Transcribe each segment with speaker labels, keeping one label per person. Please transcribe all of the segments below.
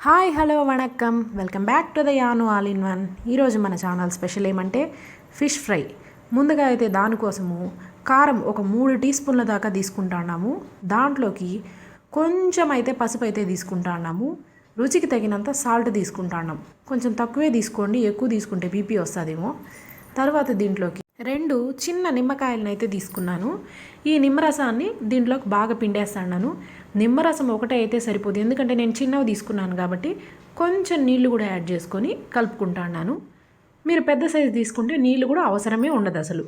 Speaker 1: Hi hello వణక్కం welcome back to the యాను all in one. ఈరోజు మన ఛానల్ స్పెషల్ ఏమంటే ఫిష్ ఫ్రై. ముందుగా అయితే దానికోసము కారం ఒక 3 టీ స్పూన్ల దాకా తీసుకుంటున్నాము. దాంట్లోకి కొంచెం అయితే పసుపు అయితే తీసుకుంటున్నాము. రుచికి తగినంత సాల్ట్ తీసుకుంటున్నాం. కొంచెం తక్కువే తీసుకోండి, ఎక్కువ తీసుకుంటే బీపీ వస్తుందేమో. తర్వాత దీంట్లోకి 2 చిన్న నిమ్మకాయలను అయితే తీసుకున్నాను. ఈ నిమ్మరసాన్ని దీంట్లోకి బాగా పిండేస్తున్నాను. నిమ్మరసం ఒకటే అయితే సరిపోదు, ఎందుకంటే నేను చిన్నవి తీసుకున్నాను కాబట్టి కొంచెం నీళ్లు కూడా యాడ్ చేసుకొని కలుపుకుంటున్నాను. మీరు పెద్ద సైజు తీసుకుంటే నీళ్లు కూడా అవసరమే ఉండదు అసలు.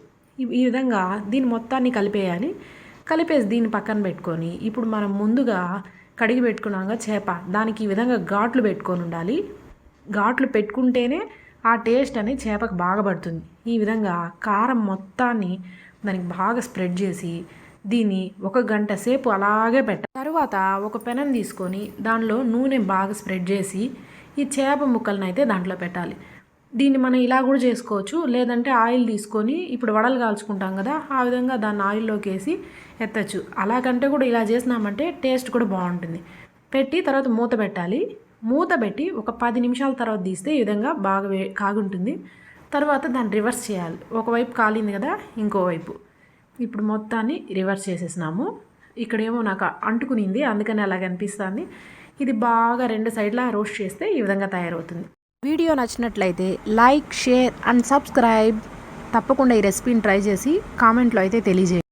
Speaker 1: ఈ విధంగా దీన్ని మొత్తాన్ని కలిపేయాలి. కలిపేసి దీన్ని పక్కన పెట్టుకొని ఇప్పుడు మనం ముందుగా కడిగి పెట్టుకున్నాక చేప, దానికి ఈ విధంగా ఘాట్లు పెట్టుకొని ఉండాలి. ఘాట్లు పెట్టుకుంటేనే ఆ టేస్ట్ అనేది చేపకు బాగా పడుతుంది. ఈ విధంగా కారం మొత్తాన్ని దానికి బాగా స్ప్రెడ్ చేసి దీన్ని 1 గంట సేపు అలాగే పెట్టాలి. తర్వాత ఒక పెనం తీసుకొని దానిలో నూనె బాగా స్ప్రెడ్ చేసి ఈ చేప ముక్కలను అయితే దాంట్లో పెట్టాలి. దీన్ని మనం ఇలా కూడా చేసుకోవచ్చు, లేదంటే ఆయిల్ తీసుకొని ఇప్పుడు వడలు కాల్చుకుంటాం కదా, ఆ విధంగా దాన్ని ఆయిల్లోకి వేసి ఎత్తచ్చు. అలాగంటే కూడా ఇలా చేసినామంటే టేస్ట్ కూడా బాగుంటుంది. పెట్టి తర్వాత మూత పెట్టాలి. మూత పెట్టి ఒక 10 నిమిషాల తర్వాత తీస్తే ఈ విధంగా బాగా కాగుంటుంది. తర్వాత దాన్ని రివర్స్ చేయాలి. ఒకవైపు కాలింది కదా, ఇంకోవైపు ఇప్పుడు మొత్తాన్ని రివర్స్ చేసేసినాము. ఇక్కడేమో నాకు అంటుకునింది, అందుకని అలా కనిపిస్తుంది. ఇది బాగా 2 సైడ్లా రోస్ట్ చేస్తే ఈ విధంగా తయారవుతుంది. వీడియో నచ్చినట్లయితే లైక్, షేర్ అండ్ సబ్స్క్రైబ్. తప్పకుండా ఈ రెసిపీని ట్రై చేసి కామెంట్లో అయితే తెలియజేయండి.